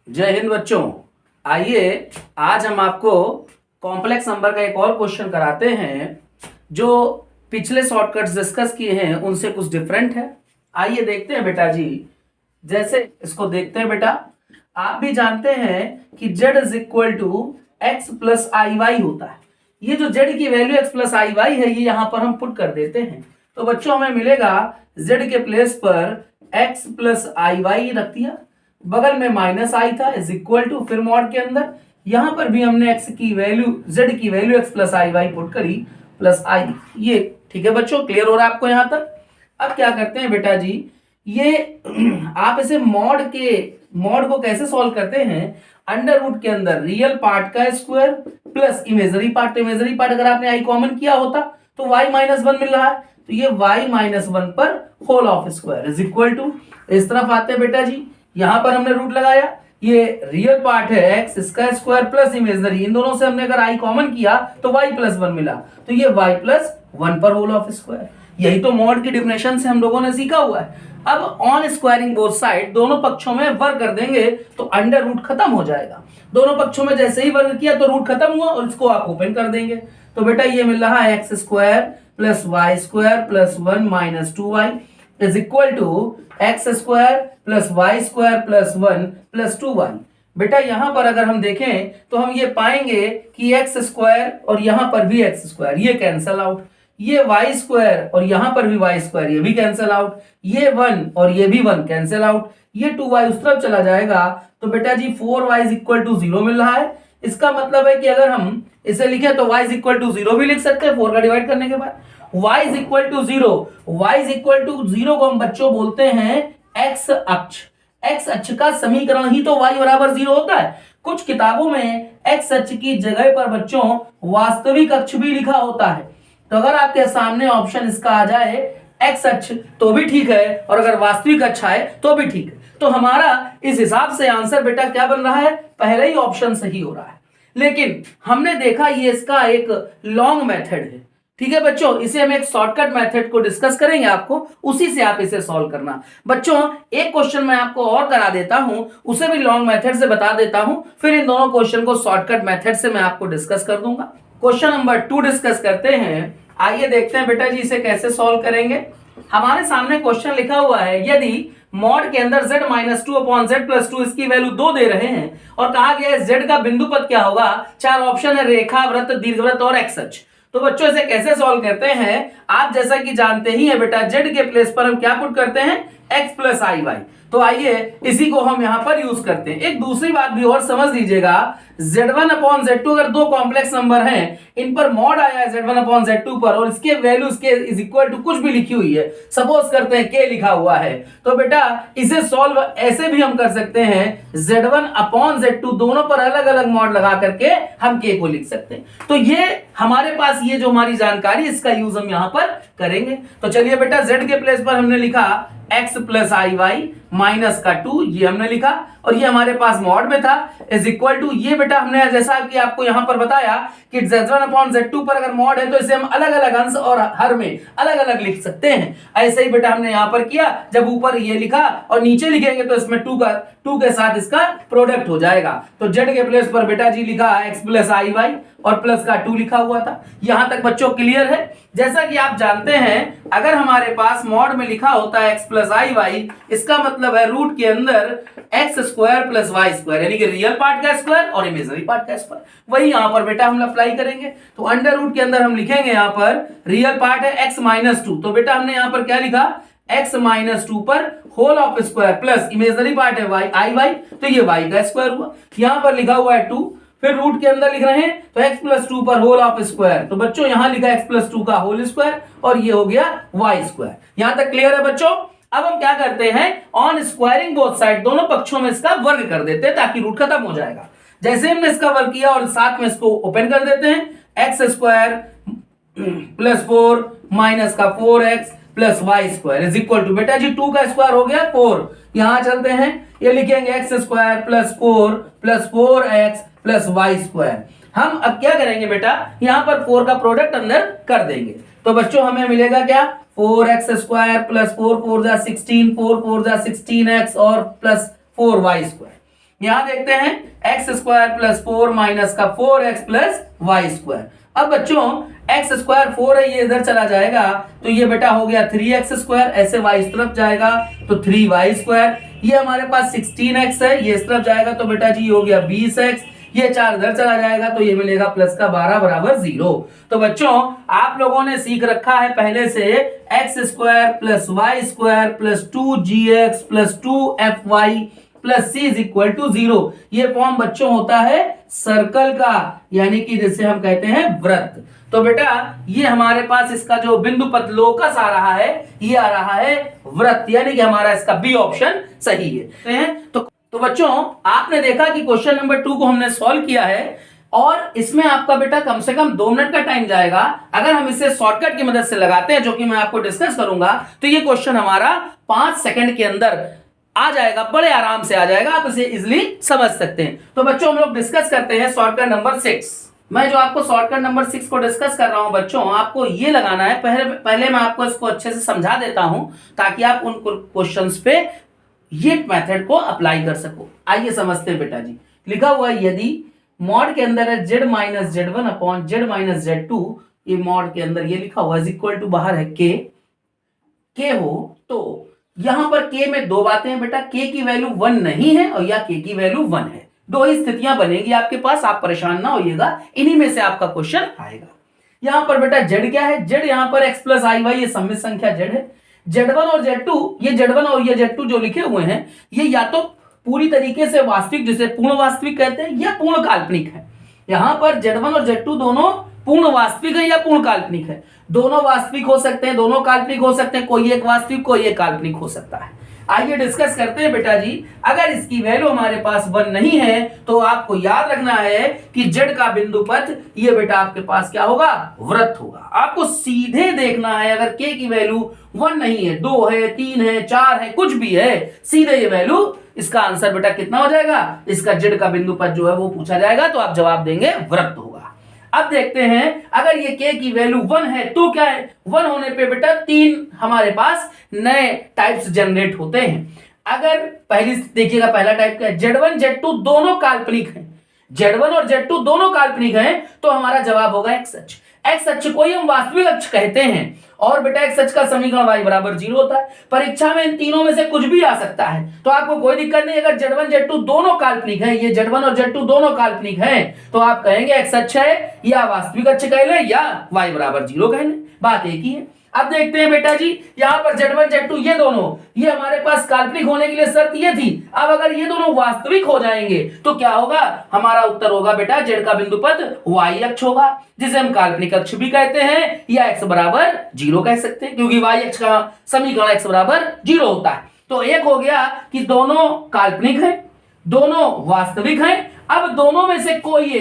जय हिंद बच्चों। आइए आज हम आपको कॉम्प्लेक्स नंबर का एक और क्वेश्चन कराते हैं जो पिछले शॉर्टकट्स डिस्कस किए हैं उनसे कुछ डिफरेंट है। आइए देखते हैं बेटा जी। जैसे इसको देखते हैं बेटा, आप भी जानते हैं कि z is equal to x plus i y होता है। ये जो z की वैल्यू x प्लस आई वाई है ये यहाँ पर हम पुट कर देते हैं, तो बच्चों हमें मिलेगा z के प्लेस पर x प्लस आई वाई रख दिया, बगल में माइनस आई था इज इक्वल टू, फिर मॉड के अंदर यहां पर भी हमने x की वैल्यू z की वैल्यू x plus i Y put करी प्लस आई। ये ठीक है बच्चों, क्लियर हो रहा है आपको यहां तक। अब क्या करते हैं बेटा जी, ये आप इसे मॉड को कैसे सॉल्व करते हैं, अंडर रूट के अंदर रियल पार्ट का स्क्वायर प्लस इमेजरी पार्ट। तो इमेजरी पार्ट अगर आपने आई कॉमन किया होता तो y माइनस वन मिल रहा है, तो ये y माइनस वन पर whole of square is equal to, इस तरफ आते हैं बेटा जी, यहां पर हमने रूट लगाया, ये रियल पार्ट है x इसका स्क्वायर प्लस इमेजनरी, इन दोनों से हमने अगर i कॉमन किया तो y प्लस वन मिला, तो ये y प्लस वन पर होल ऑफ स्क्वायर। यही तो मॉड की डिफिनेशन से हम लोगों ने सीखा हुआ है। अब ऑन स्क्वायरिंग बोथ साइड, दोनों पक्षों में वर्ग कर देंगे तो अंडर रूट खत्म हो जाएगा। दोनों पक्षों में जैसे ही वर्ग किया तो रूट खत्म हुआ और इसको आप ओपन कर देंगे, तो बेटा ये मिल रहा है x square plus y square plus one minus two y is equal to x square plus y square plus one plus two y. बेटा यहां पर अगर हम देखें तो हम ये पाएंगे कि एक्स स्क्वायर और यहां पर भी एक्स स्क्वायर ये कैंसल आउट, ये वाई स्क्वायर और यहां पर भी वाई स्क्वायर ये भी कैंसल आउट, ये वन और ये भी वन कैंसल आउट, ये टू वाई उस तरफ चला जाएगा, तो बेटा जी four y is equal to zero मिल रहा है। इसका मतलब है कि अगर हम इसे लिखे तो y is equal to zero भी लिख सकते हैं 4 का डिवाइड करने के बाद। y is equal to zero, y is equal to zero को हम बच्चों बोलते हैं x अक्ष। x अक्ष का समीकरण ही तो y बराबर जीरो होता है। कुछ किताबों में x अक्ष की जगह पर बच्चों वास्तविक अक्ष भी लिखा होता है, तो अगर आपके सामने ऑप्शन इसका आ जाए x अक्ष तो भी ठीक है और अगर वास्तविक अक्ष आए तो भी ठीक है। तो हमारा इस हिसाब से आंसर बेटा क्या बन रहा है, पहले ही ऑप्शन सही हो रहा है। लेकिन हमने देखा ये इसका एक लॉन्ग मेथड है, ठीक है बच्चों, इसे हम एक शॉर्टकट मेथड को डिस्कस करेंगे, आपको उसी से आप इसे सॉल्व करना। बच्चों एक क्वेश्चन मैं आपको और करा देता हूं, उसे भी लॉन्ग मेथड से बता देता हूं, फिर इन दोनों क्वेश्चन को शॉर्टकट मेथड से मैं आपको डिस्कस कर दूंगा। क्वेश्चन नंबर 2 डिस्कस करते हैं। आइए देखते हैं बेटा जी इसे कैसे सॉल्व करेंगे। हमारे सामने क्वेश्चन लिखा हुआ है, यदि मॉड के अंदर z minus two upon Z plus two इसकी वैल्यू 2 दे रहे हैं और कहा गया है z का बिंदु पद क्या होगा, 4 ऑप्शन है, रेखा, वृत्त, दीर्घवृत्त और एक्स अक्ष। तो बच्चों इसे कैसे सॉल्व करते हैं, आप जैसा कि जानते ही है बेटा, z के प्लेस पर हम क्या पुट करते हैं, x प्लस आई वाई। तो आइए इसी को हम यहां पर यूज करते हैं। एक दूसरी बात भी और समझ लीजिएगा, z1 अपॉन z2 अगर दो कॉम्प्लेक्स नंबर हैं, इन पर मॉड आया है z1 अपॉन z2 पर और इसके वैल्यू इसके इज इक्वल टू कुछ भी लिखी हुई है, सपोज करते हैं k लिखा हुआ है, तो बेटा इसे सॉल्व ऐसे भी हम कर सकते हैं, z1 अपॉन z2 दोनों पर अलग अलग मॉड लगा करके हम k को लिख सकते हैं। तो ये हमारे पास ये जो हमारी जानकारी इसका यूज हम यहां पर करेंगे। तो चलिए बेटा z के प्लेस पर हमने लिखा x plus i Y minus का 2, ये हमने लिखा और ये हमारे पास मॉड में था, इज इक्वल टू, ये बेटा हमने जैसा कि आपको यहां पर बताया कि z1 अपॉन z2 पर अगर मॉड है तो इसे हम अलग अलग अंश और हर में अलग अलग लिख सकते हैं। ऐसे ही बेटा हमने यहां पर किया, जब ऊपर ये लिखा और नीचे लिखेंगे तो इसमें 2 के साथ इसका प्रोडक्ट हो जाएगा। तो z के प्लेस पर बेटा जी लिखा x प्लस आई वाई और प्लस का 2 लिखा हुआ था। यहां तक बच्चों क्लियर है। जैसा कि आप जानते हैं, अगर हमारे पास मॉड में लिखा होता है x प्लस आई वाई, इसका मतलब है रूट के अंदर x square plus y square, यानी कि रियल पार्ट का स्क्वायर और इमेजरी पार्ट का स्क्वायर, वही यहां पर बेटा हम अप्लाई करेंगे। तो अंडर रूट के अंदर हम लिखेंगे, यहां पर रियल पार्ट है x माइनस टू, तो बेटा हमने यहां पर क्या लिखा, x माइनस टू पर whole of square plus imagery part है y आई वाई, तो ये y का स्क्वायर हुआ, यहां पर लिखा हुआ है 2, फिर रूट के अंदर लिख रहे हैं तो x प्लस टू पर होल ऑफ स्क्वायर, तो बच्चों यहां लिखा x प्लस टू का होल स्क्वायर और ये हो गया y स्क्वायर। यहां तक क्लियर है बच्चों। अब हम क्या करते हैं, ऑन स्क्वायरिंग बोथ साइड, दोनों पक्षों में इसका वर्ग कर देते हैं ताकि रूट खत्म हो जाएगा। जैसे हमने इसका वर्ग किया और साथ में इसको ओपन कर देते हैं, एक्स स्क्वायर प्लस 4 माइनस का 4x plus y square is equal to, बेटा जी 2 का स्क्वायर हो गया 4, यहां चलते हैं, ये लिखेंगे x square plus 4 plus 4x plus y square. हम अब क्या करेंगे बेटा, यहां पर 4 का प्रोडक्ट अंदर कर देंगे, तो बच्चों हमें मिलेगा क्या, 4x स्क्वायर प्लस 4 4 जा 16, 4 4 जा 16x और प्लस 4y स्क्वायर। यहां देखते हैं एक्स स्क्वायर प्लस 4 माइनस का 4x प्लस वाई स्क्वायर। अब बच्चों एक्स स्क्वायर 4 है, ये इधर चला जाएगा तो ये बेटा हो गया 3x स्क्वायर, ऐसे y इस तरफ जाएगा तो 3y स्क्वायर। ये हमारे पास 16x है, ये इस तरफ जाएगा तो बेटा जी हो गया 20x, ये 4 इधर चला जाएगा तो ये मिलेगा प्लस का 12 बराबर 0। तो बच्चों आप लोगों ने सीख रखा है पहले से x square plus y square plus 2gx plus 2fy plus c is equal to 0। ये फॉर्म बच्चों होता है सर्कल का, यानी कि जिसे हम कहते हैं वृत्त। तो बेटा ये हमारे पास इसका जो बिंदु पथ लोकस आ रहा है, ये आ रहा है वृत्त, यानी कि हमारा इसका बी ऑप्शन सही है। तो बच्चों आपने देखा कि क्वेश्चन नंबर 2 को हमने सॉल्व किया है और इसमें आपका बेटा कम से कम 2 मिनट का टाइम जाएगा। अगर हम इसे शॉर्टकट की मदद से लगाते हैं, जो कि मैं आपको डिस्कस करूंगा, तो ये क्वेश्चन हमारा 5 सेकंड के अंदर आ जाएगा, बड़े आराम से आ जाएगा, आप इसे इजिली समझ सकते हैं। तो बच्चों हम लोग डिस्कस करते हैं शॉर्टकट नंबर 6। मैं जो आपको शॉर्टकट नंबर 6 को डिस्कस कर रहा हूं बच्चों, आपको ये लगाना है, पहले मैं आपको इसको अच्छे से समझा देता हूं ताकि आप उन क्वेश्चंस पे ये मेथड को अप्लाई कर सको। आइए समझते हैं बेटा जी। लिखा हुआ है यदि मॉड के अंदर है z minus z1 upon z minus z2, ये मॉड के अंदर ये लिखा हुआ है इक्वल टू बाहर है k हो, तो यहां पर k में 2 बातें हैं बेटा, k की वैल्यू 1 नहीं है और या k की वैल्यू 1 है। 2 ही स्थितियां बनेगी आपके पास, आप परेशान ना होइएगा, इन्हीं में से आपका क्वेश्चन आएगा। यहां पर बेटा z क्या है, z यहां पर x प्लस आई वाई, ये सम्मित संख्या z है। z1 और z2, ये z1 और ये z2 जो लिखे हुए हैं, ये या तो पूरी तरीके से वास्तविक जिसे पूर्ण वास्तविक कहते हैं या पूर्ण काल्पनिक है। यहां पर z1 और z2 दोनों पूर्ण वास्तविक है या पूर्ण काल्पनिक है। दोनों वास्तविक हो सकते हैं, दोनों काल्पनिक हो सकते हैं, कोई एक वास्तविक कोई एक काल्पनिक हो सकता है। आइए डिस्कस करते हैं बेटा जी। अगर इसकी वैल्यू हमारे पास 1 नहीं है तो आपको याद रखना है कि z का बिंदु पथ ये बेटा आपके पास क्या होगा, वृत्त होगा। आपको सीधे देखना है, अगर k की वैल्यू 1 नहीं है, 2 है, 3 है, 4 है, कुछ भी है, सीधे ये वैल्यू, इसका आंसर बेटा कितना हो जाएगा, इसका z का बिंदु पथ जो है वो पूछा जाएगा तो आप जवाब देंगे वृत्त होगा। अब देखते हैं अगर ये k की वैल्यू 1 है तो क्या है, 1 होने पे बेटा 3 हमारे पास नए टाइप्स जनरेट होते हैं। अगर पहली देखिएगा, पहला टाइप का है z1 z2 दोनों काल्पनिक हैं, z1 और z2 दोनों काल्पनिक हैं, तो हमारा जवाब होगा x अक्ष। x अक्ष को ही हम वास्तविक अक्ष कहते हैं और बेटा x अक्ष का समीकरण y बराबर 0 होता है। परीक्षा में इन तीनों में से कुछ भी आ सकता है, तो आपको कोई दिक्कत नहीं। अगर z1 z2 दोनों काल्पनिक है, ये z1 और z2 दोनों काल्पनिक हैं, तो आप कहेंगे x अक्ष है या वास्तविक अक्ष कह ले या y बराबर 0 कह ले, बात एक ही है। अब देखते हैं बेटा जी, यहां पर z1 z2 ये दोनों, ये हमारे पास काल्पनिक होने के लिए शर्त ये थी। अब अगर ये दोनों वास्तविक हो जाएंगे तो क्या होगा, हमारा उत्तर होगा बेटा z का बिंदु पथ y अक्ष होगा, जिसे हम काल्पनिक अक्ष भी कहते हैं या x बराबर 0 कह सकते हैं, क्योंकि y अक्ष का समीकरण x बराबर 0 होता है। तो एक हो गया कि दोनों काल्पनिक है, दोनों वास्तविक है। अब दोनों में से कोई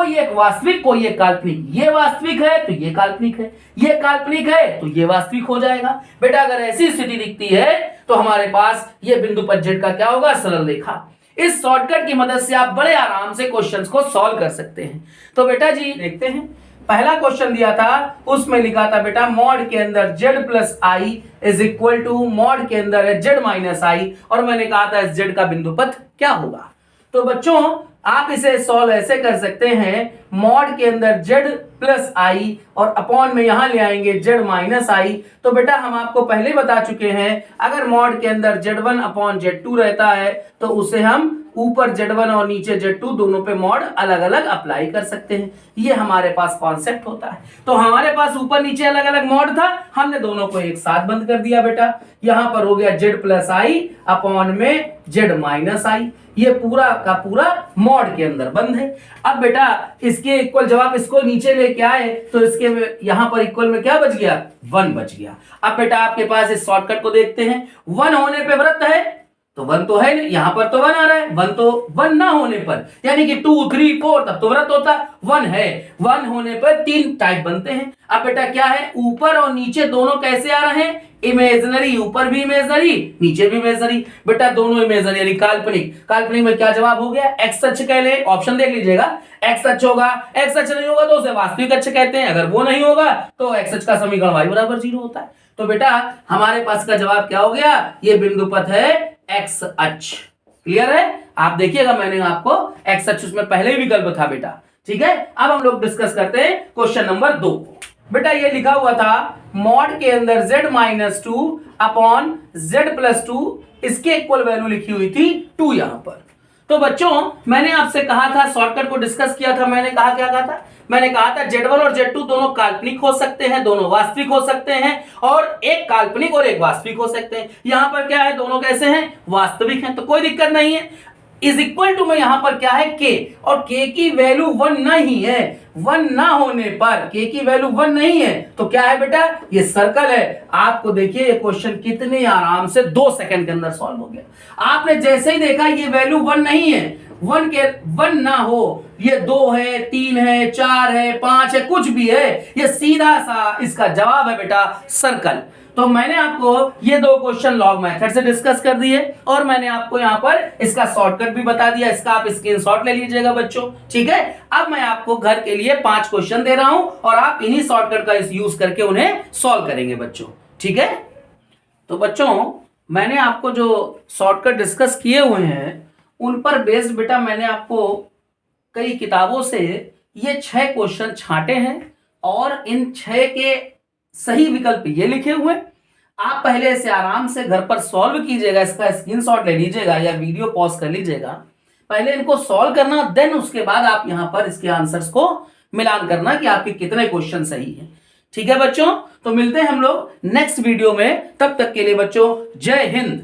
एक वास्तविक कोई एक काल्पनिक, ये वास्तविक है तो ये काल्पनिक है, ये काल्पनिक है तो ये वास्तविक हो जाएगा। बेटा अगर ऐसी स्थिति दिखती है तो हमारे पास ये बिंदु पथ z का क्या होगा, सरल रेखा। इस शॉर्टकट की मदद से आप बड़े आराम से क्वेश्चंस को सॉल्व कर सकते हैं। तो बेटा जी देखते हैं, पहला क्वेश्चन दिया था, उसमें लिखा था बेटा मॉड के अंदर z plus i is equal to mod के अंदर है z माइनस आई, और मैंने कहा था इस z का बिंदु पथ क्या होगा। तो बच्चों आप इसे सॉल्व ऐसे कर सकते हैं, मॉड के अंदर z प्लस आई और अपॉन में यहां ले आएंगे z माइनस आई। तो बेटा हम आपको पहले बता चुके हैं, अगर मॉड के अंदर z1 अपॉन z2 रहता है तो उसे हम ऊपर z1 और नीचे z2 दोनों पे मॉड अलग अलग अप्लाई कर सकते हैं। ये हमारे पास कॉन्सेप्ट होता है। तो हमारे पास ऊपर नीचे अलग अलग मॉड था, हमने दोनों को एक साथ बंद कर दिया बेटा। यहां पर हो गया z प्लस आई अपॉन में z माइनस आई, ये पूरा का पूरा मॉड के अंदर बंद है। अब बेटा इसके इक्वल जब आप इसको नीचे लेके आए तो इसके यहां पर इक्वल में क्या बच गया, 1 बच गया। अब बेटा आपके पास इस शॉर्टकट को देखते हैं, 1 होने पे वृत्त है तो 1 तो है नहीं, यहां पर तो 1 आ रहा है, 1 तो 1 ना होने पर यानी कि 2 3 4 तब तो वृत्त होता, 1 है, 1 होने पर 3 टाइप बनते हैं। अब बेटा क्या है, ऊपर और नीचे दोनों कैसे आ रहे हैं, इमेजिनरी, ऊपर भी इमेजिनरी नीचे भी इमेजिनरी। बेटा दोनों इमेजिनरी यानी काल्पनिक, काल्पनिक में क्या जवाब हो गया, एक्स अक्ष कह ले, ऑप्शन देख लीजिएगा, एक्स अक्ष होगा, एक्स अक्ष नहीं होगा तो उसे वास्तविक अक्ष कहते हैं, अगर वो नहीं होगा तो एक्स अक्ष का समीकरण y बराबर 0 होता है। तो बेटा हमारे पास का जवाब क्या हो गया, ये बिंदु पथ है एक्स अक्ष। क्लियर है? आप देखिएगा, मैंने आपको एक्स एक्सिस में पहले ही विकल्प था बेटा। ठीक है, अब हम लोग डिस्कस करते हैं क्वेश्चन नंबर 2। बेटा ये लिखा हुआ था मॉड के अंदर z-2 अपॉन z+2, इसके इक्वल वैल्यू लिखी हुई थी 2 यहां पर। तो बच्चों मैंने आपसे कहा था, शॉर्टकट को डिस्कस किया था, मैंने कहा क्या कहा था? मैंने कहा था z1 और z2 दोनों काल्पनिक हो सकते हैं, दोनों वास्तविक हो सकते हैं, और एक काल्पनिक और एक वास्तविक हो सकते हैं। यहां पर क्या है, दोनों कैसे हैं? वास्तविक हैं, तो कोई दिक्कत नहीं है। इज इक्वल टू में यहां पर क्या है? k, और k की वैल्यू 1 नहीं है। 1 ना होने पर k की वैल्यू 1 नहीं है तो क्या है बेटा? ये सर्कल है। आपको देखिए ये क्वेश्चन कितने आराम से 2 सेकंड के अंदर सॉल्व हो गया। आपने जैसे ही देखा ये वैल्यू 1 नहीं है, 1 ना हो, ये 2 है, 3 है, 4 है, 5 है, कुछ भी है, ये सीधा सा इसका जवाब है बेटा सर्कल। तो मैंने आपको ये 2 क्वेश्चन लॉग मेथड से डिस्कस कर दिए, और मैंने आपको यहां पर इसका शॉर्टकट भी बता दिया। इसका आप स्क्रीनशॉट ले लीजिएगा बच्चों। ठीक है, अब मैं आपको घर के लिए 5 क्वेश्चन दे रहा हूं, और आप इन्हीं शॉर्टकट का यूज करके उन्हें सॉल्व करेंगे बच्चों। ठीक है, तो बच्चों मैंने आपको जो शॉर्टकट डिस्कस किए हुए हैं उन पर बेस्ड बेटा मैंने आपको कई किताबों से ये 6 क्वेश्चन छांटे हैं, और इन 6 के सही विकल्प ये लिखे हुए। आप पहले से आराम से घर पर सॉल्व कीजिएगा, इसका स्क्रीनशॉट ले लीजिएगा या वीडियो पॉज कर लीजिएगा। पहले इनको सॉल्व करना, देन उसके बाद आप यहां पर इसके आंसर्स को मिलान करना कि आपके कितने क्वेश्चन सही हैं। ठीक है बच्चों, तो मिलते हैं हम लोग नेक्स्ट वीडियो में। तब तक के लिए बच्चों जय हिंद।